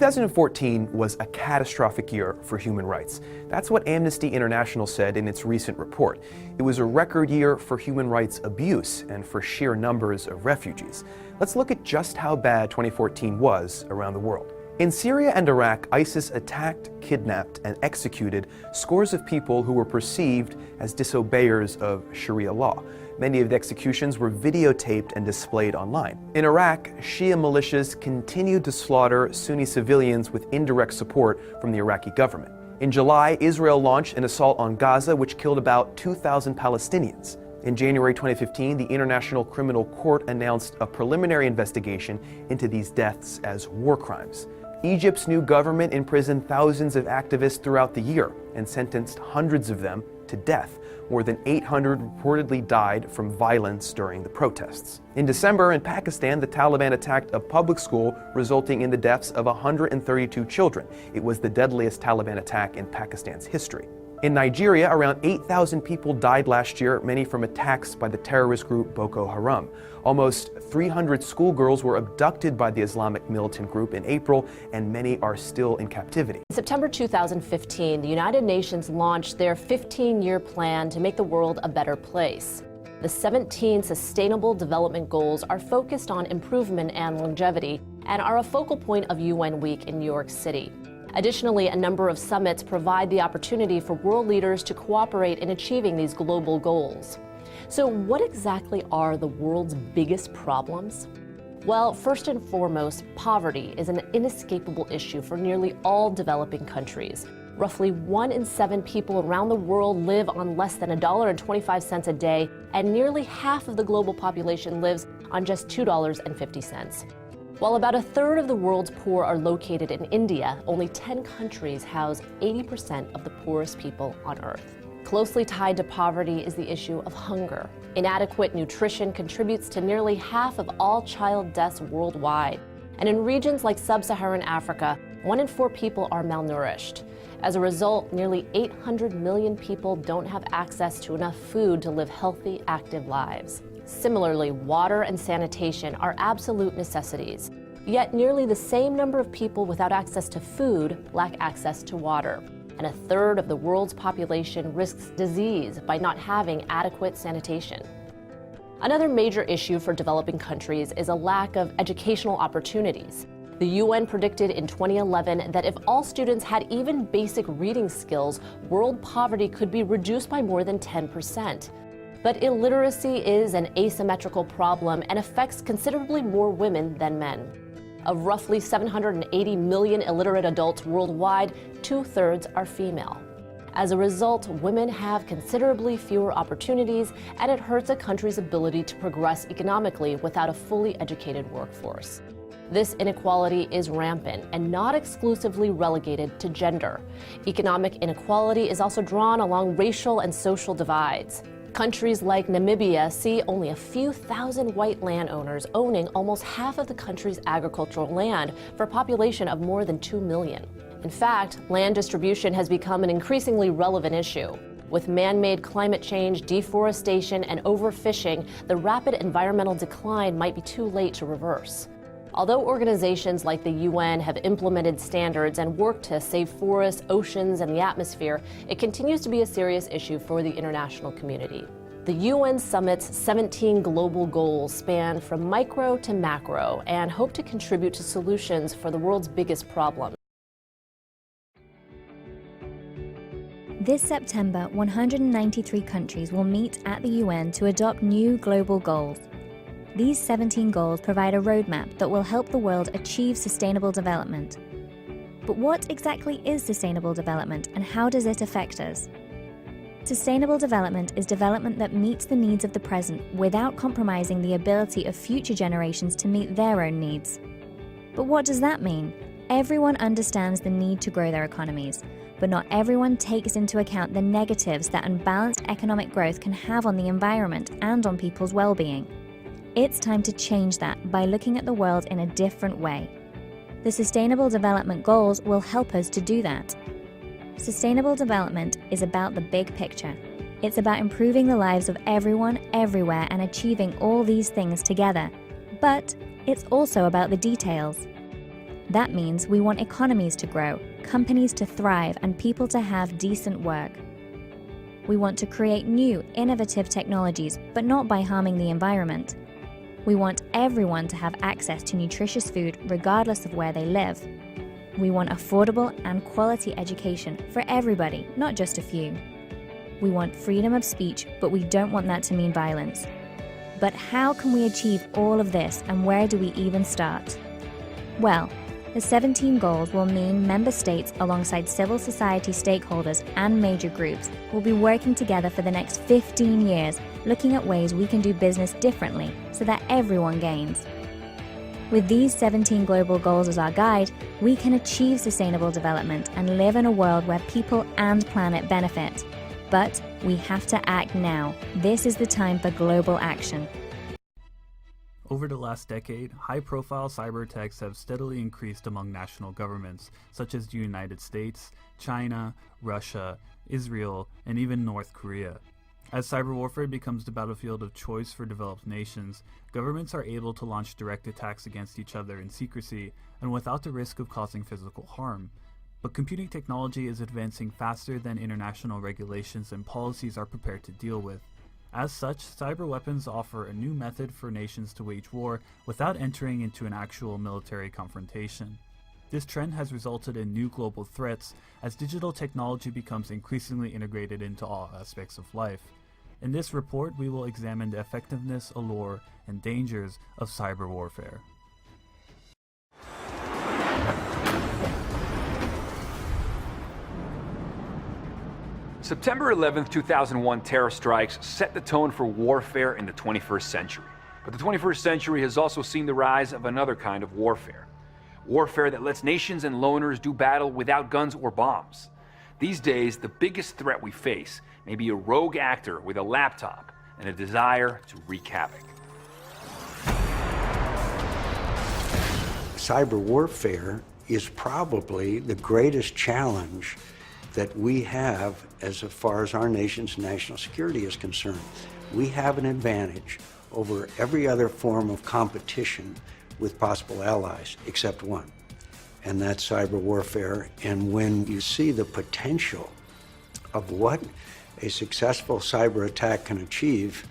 2014 was a catastrophic year for human rights. That's what Amnesty International said in its recent report. It was a record year for human rights abuse and for sheer numbers of refugees. Let's look at just how bad 2014 was around the world. In Syria and Iraq, ISIS attacked, kidnapped, and executed scores of people who were perceived as disobeyers of Sharia law. Many of the executions were videotaped and displayed online. In Iraq, Shia militias continued to slaughter Sunni civilians with indirect support from the Iraqi government. In July, Israel launched an assault on Gaza, which killed about 2,000 Palestinians. In January 2015, the International Criminal Court announced a preliminary investigation into these deaths as war crimes. Egypt's new government imprisoned thousands of activists throughout the year and sentenced hundreds of them to death. More than 800 reportedly died from violence during the protests. In December, in Pakistan, the Taliban attacked a public school, resulting in the deaths of 132 children. It was the deadliest Taliban attack in Pakistan's history. In Nigeria, around 8,000 people died last year, many from attacks by the terrorist group Boko Haram. Almost 300 schoolgirls were abducted by the Islamic militant group in April, and many are still in captivity. In September 2015, the United Nations launched their 15-year plan to make the world a better place. The 17 Sustainable Development Goals are focused on improvement and longevity and are a focal point of UN Week in New York City. Additionally, a number of summits provide the opportunity for world leaders to cooperate in achieving these global goals. So what exactly are the world's biggest problems? Well, first and foremost, poverty is an inescapable issue for nearly all developing countries. Roughly 1 in 7 people around the world live on less than $1.25 a day, and nearly half of the global population lives on just $2.50. While about a third of the world's poor are located in India, only 10 countries house 80% of the poorest people on Earth. Closely tied to poverty is the issue of hunger. Inadequate nutrition contributes to nearly half of all child deaths worldwide. And in regions like sub-Saharan Africa, 1 in 4 people are malnourished. As a result, nearly 800 million people don't have access to enough food to live healthy, active lives. Similarly, water and sanitation are absolute necessities. Yet nearly the same number of people without access to food lack access to water. And a third of the world's population risks disease by not having adequate sanitation. Another major issue for developing countries is a lack of educational opportunities. The UN predicted in 2011 that if all students had even basic reading skills, world poverty could be reduced by more than 10%. But illiteracy is an asymmetrical problem and affects considerably more women than men. Of roughly 780 million illiterate adults worldwide, 2/3 are female. As a result, women have considerably fewer opportunities, and it hurts a country's ability to progress economically without a fully educated workforce. This inequality is rampant and not exclusively relegated to gender. Economic inequality is also drawn along racial and social divides. Countries like Namibia see only a few thousand white landowners owning almost half of the country's agricultural land for a population of more than 2 million. In fact, land distribution has become an increasingly relevant issue. With man-made climate change, deforestation, and overfishing, the rapid environmental decline might be too late to reverse. Although organizations like the UN have implemented standards and worked to save forests, oceans, and the atmosphere, it continues to be a serious issue for the international community. The UN Summit's 17 global goals span from micro to macro and hope to contribute to solutions for the world's biggest problems. This September, 193 countries will meet at the UN to adopt new global goals. These 17 goals provide a roadmap that will help the world achieve sustainable development. But what exactly is sustainable development, and how does it affect us? Sustainable development is development that meets the needs of the present without compromising the ability of future generations to meet their own needs. But what does that mean? Everyone understands the need to grow their economies, but not everyone takes into account the negatives that unbalanced economic growth can have on the environment and on people's well-being. It's time to change that by looking at the world in a different way. The Sustainable Development Goals will help us to do that. Sustainable development is about the big picture. It's about improving the lives of everyone, everywhere, and achieving all these things together. But it's also about the details. That means we want economies to grow, companies to thrive, and people to have decent work. We want to create new, innovative technologies, but not by harming the environment. We want everyone to have access to nutritious food regardless of where they live. We want affordable and quality education for everybody, not just a few. We want freedom of speech, but we don't want that to mean violence. But how can we achieve all of this, and where do we even start? Well, the 17 goals will mean member states, alongside civil society stakeholders and major groups, will be working together for the next 15 years, looking at ways we can do business differently so that everyone gains. With these 17 global goals as our guide, we can achieve sustainable development and live in a world where people and planet benefit. But we have to act now. This is the time for global action. Over the last decade, high-profile cyber attacks have steadily increased among national governments, such as the United States, China, Russia, Israel, and even North Korea. As cyber warfare becomes the battlefield of choice for developed nations, governments are able to launch direct attacks against each other in secrecy and without the risk of causing physical harm. But computing technology is advancing faster than international regulations and policies are prepared to deal with. As such, cyber weapons offer a new method for nations to wage war without entering into an actual military confrontation. This trend has resulted in new global threats as digital technology becomes increasingly integrated into all aspects of life. In this report, we will examine the effectiveness, allure, and dangers of cyber warfare. September 11, 2001 terror strikes set the tone for warfare in the 21st century. But the 21st century has also seen the rise of another kind of warfare. Warfare that lets nations and loners do battle without guns or bombs. These days, the biggest threat we face may be a rogue actor with a laptop and a desire to wreak havoc. Cyber warfare is probably the greatest challenge that we have as far as our nation's national security is concerned. We have an advantage over every other form of competition with possible allies, except one, and that's cyber warfare. And when you see the potential of what a successful cyber attack can achieve,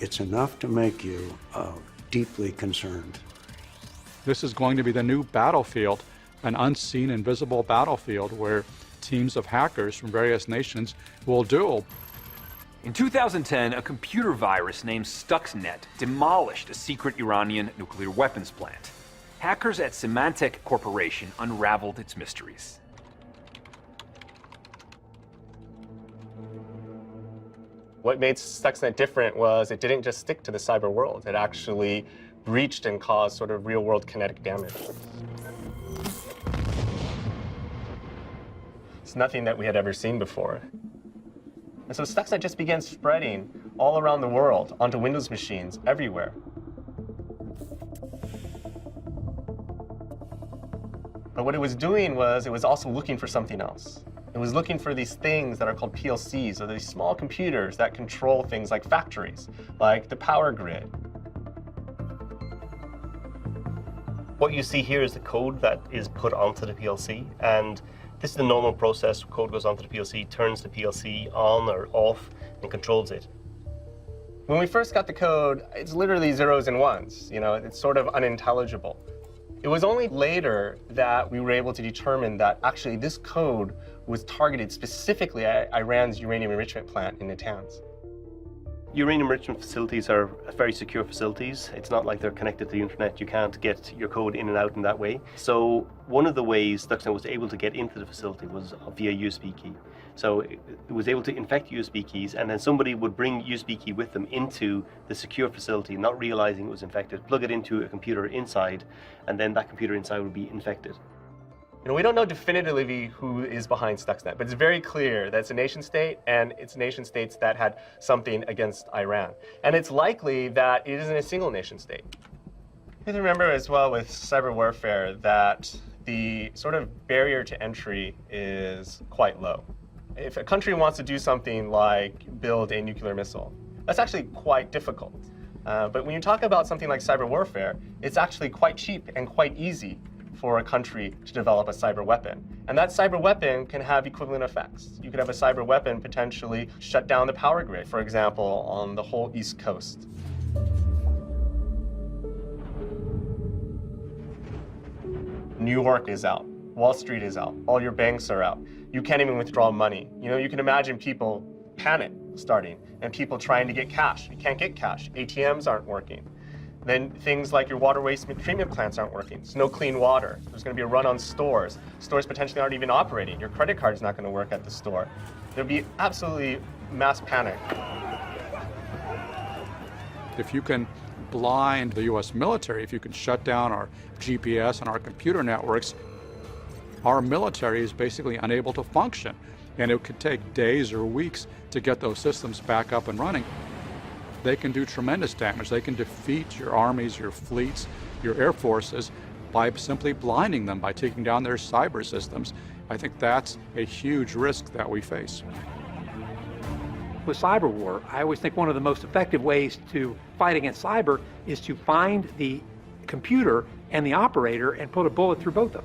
it's enough to make you deeply concerned. This is going to be the new battlefield, an unseen, invisible battlefield where teams of hackers from various nations will duel. In 2010, a computer virus named Stuxnet demolished a secret Iranian nuclear weapons plant. Hackers at Symantec Corporation unraveled its mysteries. What made Stuxnet different was it didn't just stick to the cyber world. It actually breached and caused sort of real-world kinetic damage. It's nothing that we had ever seen before. And so Stuxnet just began spreading all around the world onto Windows machines everywhere. But what it was doing was it was also looking for something else. It was looking for these things that are called PLCs, or these small computers that control things like factories, like the power grid. What you see here is the code that is put onto the PLC, and this is the normal process. Code goes onto the PLC, turns the PLC on or off, and controls it. When we first got the code, it's literally zeros and ones. You know, it's sort of unintelligible. It was only later that we were able to determine that actually this code was targeted specifically at Iran's uranium enrichment plant in Natanz. Uranium enrichment facilities are very secure facilities. It's not like they're connected to the internet. You can't get your code in and out in that way. So one of the ways Stuxnet was able to get into the facility was via USB key. So it was able to infect USB keys, and then somebody would bring USB key with them into the secure facility, not realizing it was infected, plug it into a computer inside, and then that computer inside would be infected. You know, we don't know definitively who is behind Stuxnet, but it's very clear that it's a nation state, and it's nation states that had something against Iran. And it's likely that it isn't a single nation state. You have to remember as well with cyber warfare that the sort of barrier to entry is quite low. If a country wants to do something like build a nuclear missile, that's actually quite difficult. But when you talk about something like cyber warfare, it's actually quite cheap and quite easy for a country to develop a cyber weapon. And that cyber weapon can have equivalent effects. You could have a cyber weapon potentially shut down the power grid, for example, on the whole East Coast. New York is out. Wall Street is out. All your banks are out. You can't even withdraw money. You can imagine people panic starting and people trying to get cash. You can't get cash. ATMs aren't working. Then things like your water waste treatment plants aren't working. There's no clean water. There's going to be a run on stores. Stores potentially aren't even operating. Your credit card's not going to work at the store. There'll be absolutely mass panic. If you can blind the U.S. military, if you can shut down our GPS and our computer networks, our military is basically unable to function. And it could take days or weeks to get those systems back up and running. They can do tremendous damage. They can defeat your armies, your fleets, your air forces by simply blinding them, by taking down their cyber systems. I think that's a huge risk that we face. With cyber war, I always think one of the most effective ways to fight against cyber is to find the computer and the operator and put a bullet through both of them.